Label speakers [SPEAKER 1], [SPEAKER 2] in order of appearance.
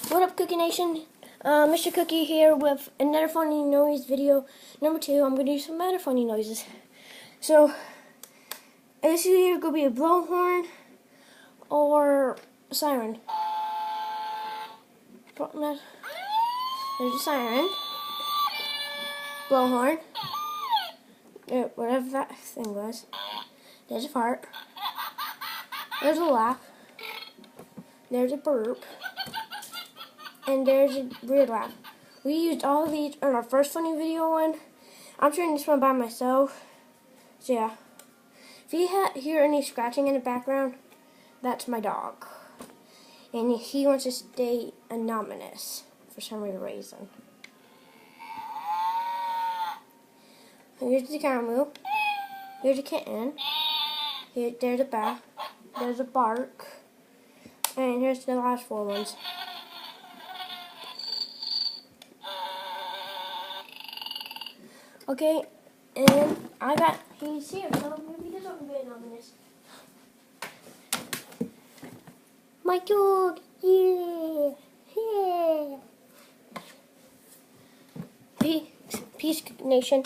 [SPEAKER 1] What up, Cookie Nation? Mr. Cookie here with another funny noise video. Number 2, I'm going to do some other funny noises. So, this is either going to be a blowhorn or a siren. There's a siren, blowhorn, whatever that thing was. There's a fart. There's a laugh. There's a burp. And there's a weird laugh. We used all of these in our first funny video one. I'm showing this one by myself. So yeah. If you hear any scratching in the background, that's my dog. And he wants to stay anonymous for some reason. Here's the camera move. Here's a kitten. There's a bat. There's a bark. And here's the last 4 ones. Okay, and he's here, so maybe this one will be anonymous. My dog, yeah, yeah. Peace, Nation.